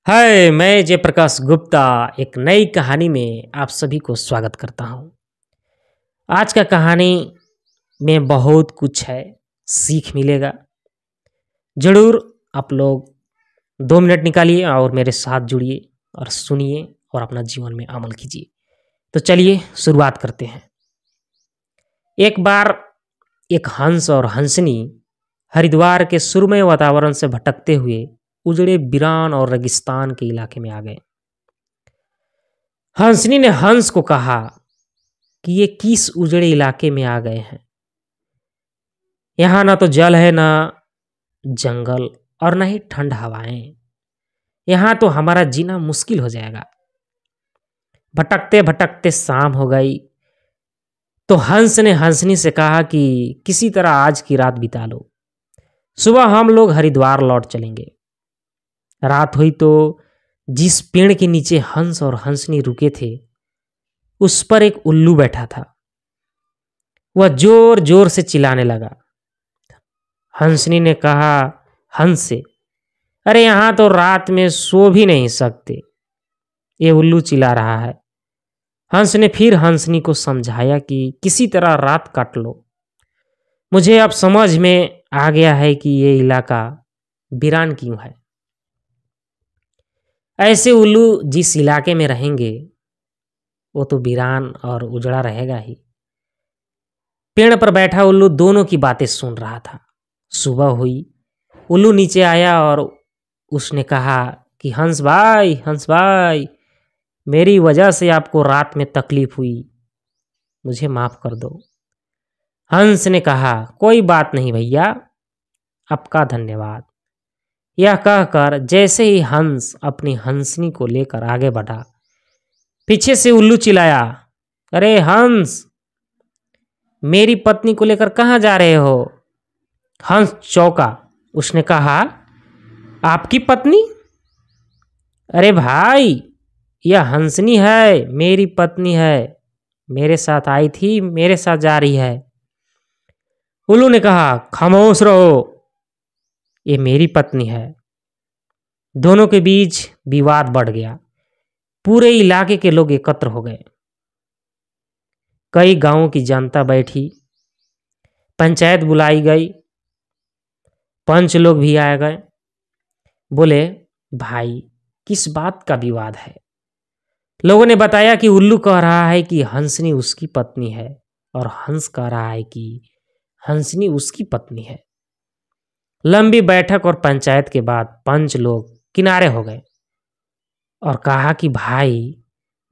हाय, मैं जयप्रकाश गुप्ता एक नई कहानी में आप सभी को स्वागत करता हूँ। आज का कहानी में बहुत कुछ है, सीख मिलेगा। ज़रूर आप लोग 2 मिनट निकालिए और मेरे साथ जुड़िए और सुनिए और अपना जीवन में अमल कीजिए। तो चलिए शुरुआत करते हैं। एक बार एक हंस और हंसनी हरिद्वार के सुरमय वातावरण से भटकते हुए उजड़े वीरान और रेगिस्तान के इलाके में आ गए। हंसनी ने हंस को कहा कि ये किस उजड़े इलाके में आ गए हैं। यहाँ ना तो जल है, ना जंगल और ना ही ठंड हवाएं। यहाँ तो हमारा जीना मुश्किल हो जाएगा। भटकते भटकते शाम हो गई तो हंस ने हंसनी से कहा कि किसी तरह आज की रात बिता लो, सुबह हम लोग हरिद्वार लौट चलेंगे। रात हुई तो जिस पेड़ के नीचे हंस और हंसनी रुके थे उस पर एक उल्लू बैठा था। वह जोर जोर से चिल्लाने लगा। हंसनी ने कहा हंस से, अरे यहाँ तो रात में सो भी नहीं सकते, ये उल्लू चिल्ला रहा है। हंस ने फिर हंसनी को समझाया कि किसी तरह रात काट लो। मुझे अब समझ में आ गया है कि ये इलाका वीरान क्यों है। ऐसे उल्लू जिस इलाके में रहेंगे वो तो वीरान और उजड़ा रहेगा ही। पेड़ पर बैठा उल्लू दोनों की बातें सुन रहा था। सुबह हुई, उल्लू नीचे आया और उसने कहा कि हंस भाई, मेरी वजह से आपको रात में तकलीफ हुई, मुझे माफ कर दो। हंस ने कहा कोई बात नहीं भैया, आपका धन्यवाद। यह कहकर जैसे ही हंस अपनी हंसनी को लेकर आगे बढ़ा, पीछे से उल्लू चिल्लाया, अरे हंस, मेरी पत्नी को लेकर कहाँ जा रहे हो? हंस चौंका। उसने कहा आपकी पत्नी? अरे भाई, यह हंसनी है, मेरी पत्नी है, मेरे साथ आई थी, मेरे साथ जा रही है। उल्लू ने कहा खामोश रहो, ये मेरी पत्नी है। दोनों के बीच विवाद बढ़ गया। पूरे इलाके के लोग एकत्र हो गए। कई गांवों की जनता बैठी, पंचायत बुलाई गई, पंच लोग भी आ गए। बोले भाई, किस बात का विवाद है? लोगों ने बताया कि उल्लू कह रहा है कि हंसनी उसकी पत्नी है और हंस कह रहा है कि हंसनी उसकी पत्नी है। लंबी बैठक और पंचायत के बाद पंच लोग किनारे हो गए और कहा कि भाई,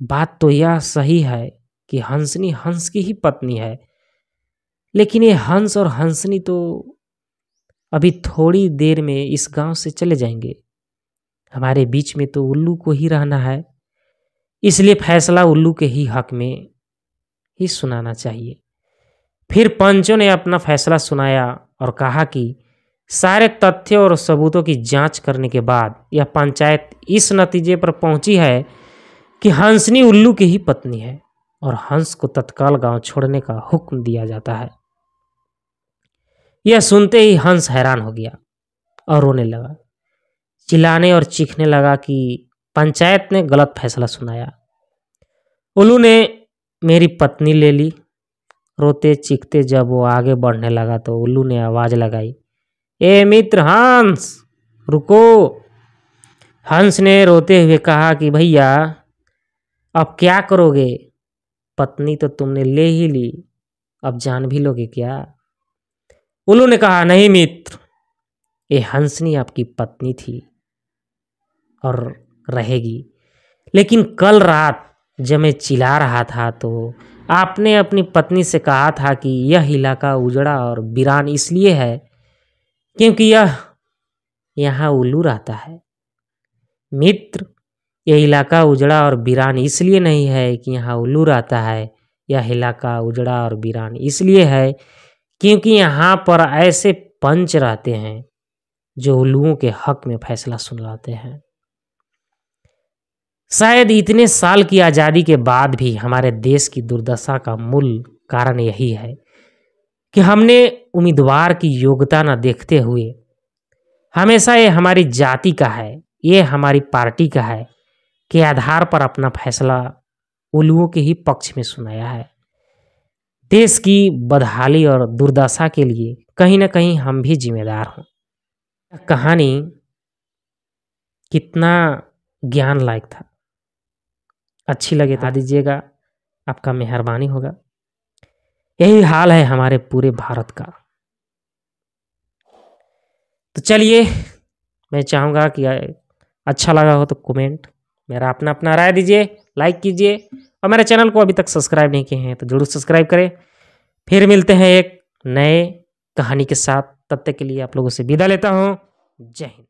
बात तो यह सही है कि हंसनी हंस की ही पत्नी है, लेकिन ये हंस और हंसनी तो अभी थोड़ी देर में इस गांव से चले जाएंगे। हमारे बीच में तो उल्लू को ही रहना है, इसलिए फैसला उल्लू के ही हक में ही सुनाना चाहिए। फिर पंचों ने अपना फैसला सुनाया और कहा कि सारे तथ्य और सबूतों की जांच करने के बाद यह पंचायत इस नतीजे पर पहुंची है कि हंसनी उल्लू की ही पत्नी है और हंस को तत्काल गांव छोड़ने का हुक्म दिया जाता है। यह सुनते ही हंस हैरान हो गया और रोने लगा, चिल्लाने और चीखने लगा कि पंचायत ने गलत फैसला सुनाया। उल्लू ने मेरी पत्नी ले ली। रोते चीखते जब वो आगे बढ़ने लगा तो उल्लू ने आवाज लगाई, ए मित्र हंस, रुको। हंस ने रोते हुए कहा कि भैया, अब क्या करोगे? पत्नी तो तुमने ले ही ली, अब जान भी लोगे क्या? उल्लू ने कहा नहीं मित्र, ये हंसनी आपकी पत्नी थी और रहेगी, लेकिन कल रात जब मैं चिल्ला रहा था तो आपने अपनी पत्नी से कहा था कि यह इलाका उजड़ा और वीरान इसलिए है क्योंकि यहाँ उल्लू रहता है। मित्र, यह इलाका उजड़ा और वीरान इसलिए नहीं है कि यहाँ उल्लू रहता है, यह इलाका उजड़ा और वीरान इसलिए है क्योंकि यहाँ पर ऐसे पंच रहते हैं जो उल्लुओं के हक में फैसला सुनाते हैं। शायद इतने साल की आज़ादी के बाद भी हमारे देश की दुर्दशा का मूल कारण यही है कि हमने उम्मीदवार की योग्यता न देखते हुए हमेशा ये हमारी जाति का है ये हमारी पार्टी का है के आधार पर अपना फैसला उल्लुओं के ही पक्ष में सुनाया है। देश की बदहाली और दुर्दशा के लिए कहीं ना कहीं हम भी जिम्मेदार हों। कहानी कितना ज्ञान लायक था, अच्छी लगे तो दीजिएगा, आपका मेहरबानी होगा। यही हाल है हमारे पूरे भारत का। तो चलिए, मैं चाहूँगा कि अच्छा लगा हो तो कमेंट, मेरा अपना अपना राय दीजिए, लाइक कीजिए, और मेरे चैनल को अभी तक सब्सक्राइब नहीं किए हैं तो जरूर सब्सक्राइब करें। फिर मिलते हैं एक नए कहानी के साथ, तब तक के लिए आप लोगों से विदा लेता हूँ। जय हिंद।